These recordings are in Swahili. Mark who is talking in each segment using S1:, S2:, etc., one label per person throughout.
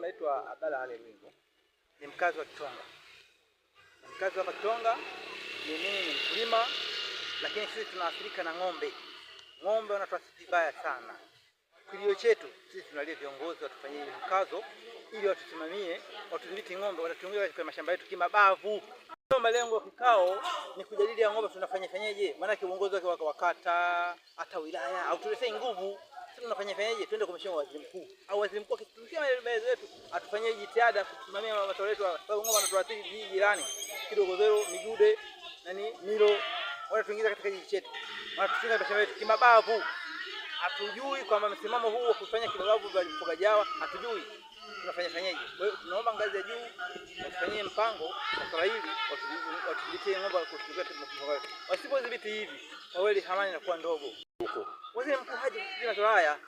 S1: naitwa Abdalla Ali Mwingo. Ni mkazi wa Kitonga. Mkazi wa Kitonga, mimi ni mkulima, lakini sisi tunaathirika na ng'ombe. Ng'ombe wanatuathiri vibaya sana. Kilio chetu sisi tunalia viongozi watufanyie mkazo ili watusimamie, watudhibiti ng'ombe, watatuingia katika mashamba yetu kimabavu. Malengo ya kikao ni kujadili ya ng'ombe tunafanyaje? Maana uongozi wake wakata hata wilaya au tuletee nguvu. Sisi tunafanyaje? Twende kwa mheshimiwa waziri mkuu au waziri mkuu akitufikia maelezo yetu atufanyie jitihada kusimamia masuala yetu, sababu ng'ombe wanatuathiri jirani kidogo zero Migude Milo, wale tuingiza katika jiji chetu, wanatufunga mashamba yetu kimabavu. Hatujui kwamba msimamo huu wa kufanya kimabavu vya ufugaji hawa, hatujui tunafanyaje. Kwa hiyo tunaomba ngazi ya juu wafanyie mpango kwa swala hili, watudhibitie ng'ombe kushughulikia mfugaji wetu. Wasipodhibiti hivi, kweli hamani inakuwa ndogo. Waziri mkuu haji kufikiria swala haya,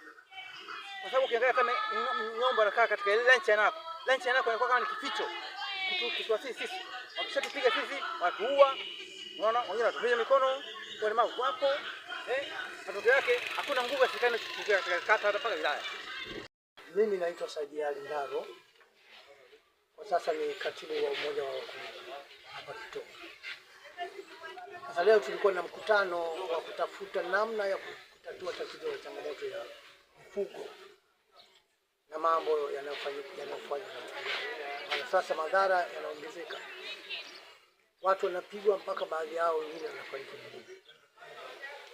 S1: kwa sababu ukiangalia kama ng'ombe anakaa katika ile lunch yanako inakuwa kama ni kificho kutuathiri sisi. Wakishatupiga sisi watuua, unaona, wengine wanatupiga mikono, wale mambo wapo, matokeo yake hakuna nguvu ya serikali kufikia katika kata hata mpaka wilaya.
S2: Mimi naitwa Saidi Ali Ndaro. Kwa sasa ni katibu wa umoja wa wakulima hapa Kitonga. Sasa leo tulikuwa na mkutano wa kutafuta namna ya kutatua tatizo la changamoto ya mifugo na mambo yanayofanywa na wafugaji. Maana sasa madhara yanaongezeka. Watu wanapigwa mpaka baadhi yao wengine wanafariki dunia.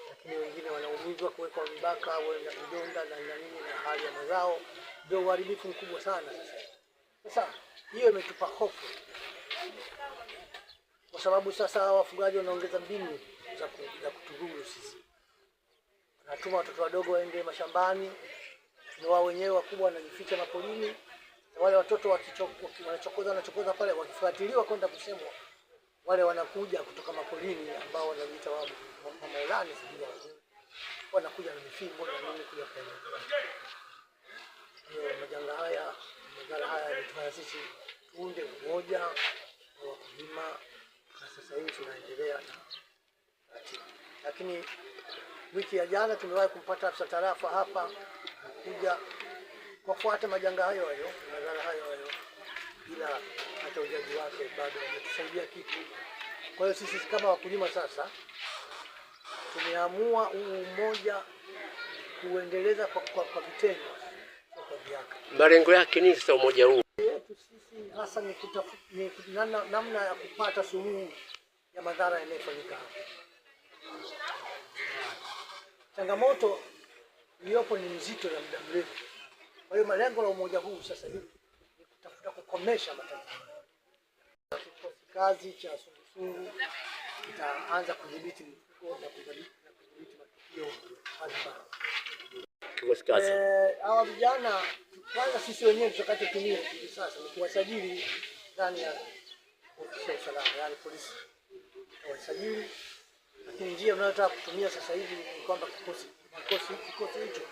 S2: Lakini wengine wanaumizwa, kuwekwa vibaka au vidonda na nini, na hali ya mazao ndio uharibifu mkubwa sana. Sasa hiyo imetupa hofu, kwa sababu sasa wafugaji wanaongeza mbinu za kutudhuru sisi. Wanatuma watoto wadogo waende mashambani, na wao wenyewe wakubwa wanajificha mapolini, na wale watoto wanachokoza pale, wakifuatiliwa kwenda kusemwa, wale wanakuja kutoka mapolini ambao wanajiita wao Maulani, sijui wanakuja na mifugo na nini kuja pale. Madhara haya yanatufanya sisi tuunde umoja wa wakulima, na sasa hivi tunaendelea na taratibu. Lakini wiki ya jana tumewahi kumpata afisa tarafa hapa kuja kwa kufuata majanga hayo, madhara hayo, bila hata ujaji wake bado ametusaidia kitu. Kwa hiyo sisi kama wakulima sasa tumeamua umoja kuendeleza kwa vitendo.
S3: Malengo yake ni sasa umoja huu?
S2: Sisi hasa ni namna ya kupata suluhu ya madhara yanayofanyika hapa. Changamoto iliyopo ni mzito ya muda mrefu. Kwa hiyo malengo ya umoja huu sasa hivi ni kutafuta kukomesha matatizo. Kikosi kazi cha sungusungu kitaanza kudhibiti mifugo na kudhibiti matukio mbalimbali.
S3: Kikosi kazi
S2: hawa vijana kwanza sisi wenyewe tutakachotumia hivi sasa ni kuwasajili ndani ya ofisi ya usalama, yani polisi. Kuwasajili, lakini njia tunayotaka kutumia sasa hivi ni kwamba kikosi hicho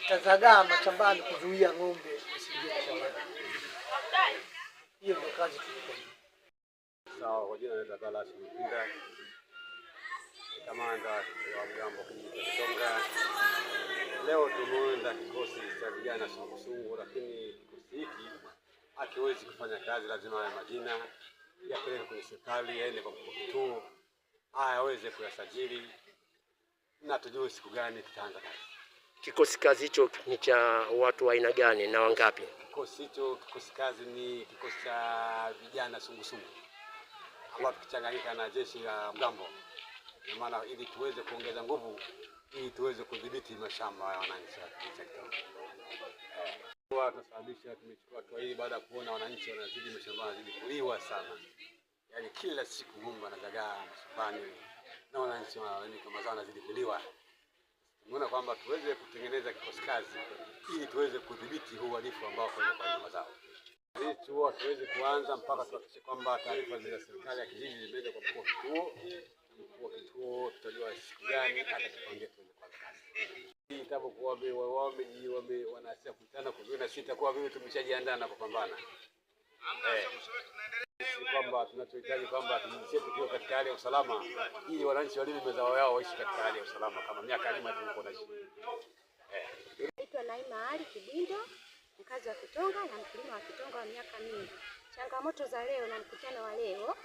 S2: kitazagaa mashambani kuzuia ng'ombe wasiingie mashambani. Hiyo ndio kazi tulifanya.
S4: Sawa, kwa jina naitwa Abdalla Ali Mwingo. Ni kamanda wa mgambo kijiji cha Kitonga. Leo tumeenda kikosi cha vijana sungusungu, lakini kikosi hiki hakiwezi kufanya kazi, lazima ya majina yapeleke kwenye serikali, yaende kwa kituo aweze kuyasajili na tujue siku gani tutaanza kazi.
S3: Kikosi kazi hicho ni cha watu wa aina gani na wangapi?
S4: Kikosi kazi ni kikosi cha vijana sungusungu ambao tukichanganyika na jeshi la mgambo, kwa maana ili tuweze kuongeza nguvu, ili tuweze kudhibiti mashamba ya wananchi wa sekta. Tunasababisha tumechukua hatua hii baada ya kuona wananchi wanazidi mashamba, wanazidi kuliwa sana. Yaani kila siku ng'ombe wanazagaa mashambani na wananchi kama mazao wanazidi kuliwa. Tumeona kwamba tuweze kutengeneza kikosi kazi ili tuweze kudhibiti huu uhalifu ambao kwa mazao. Sisi huwa tuweze kuanza mpaka tuhakikishe kwamba taarifa za serikali ya kijiji zimeenda kwa mkuu wa kituo. Mkuu wa kituo tutajua siku gani atakapoingia tuanze kazi. Itapokuwa wanasema kukutana kuzuia, sisi itakuwa vile tumeshajiandaa na kupambana. Kwamba tunachohitaji kwamba sisi tukiwa katika hali ya usalama, ili wananchi walime mazao yao waishi katika hali ya usalama kama miaka nyuma tulikuwa tunaishi.
S5: Naitwa Naima Ali Kibindo, mkazi wa Kitonga na mkulima wa Kitonga wa miaka mingi. Changamoto za leo na mkutano wa leo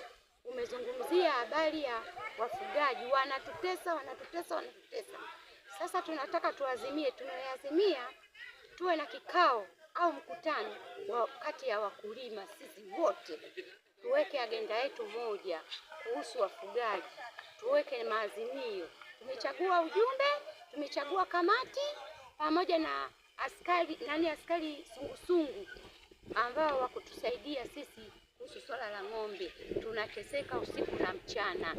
S5: umezungumzia habari ya wafugaji wanatutesa. Sasa tunataka tumeazimia tuwe na kikao au mkutano kati ya wakulima, sisi wote tuweke agenda yetu moja kuhusu wafugaji, tuweke maazimio. Tumechagua ujumbe, tumechagua kamati pamoja na askari sungusungu ambao wakutusaidia sisi kuhusu swala la ng'ombe. Tunateseka usiku na mchana.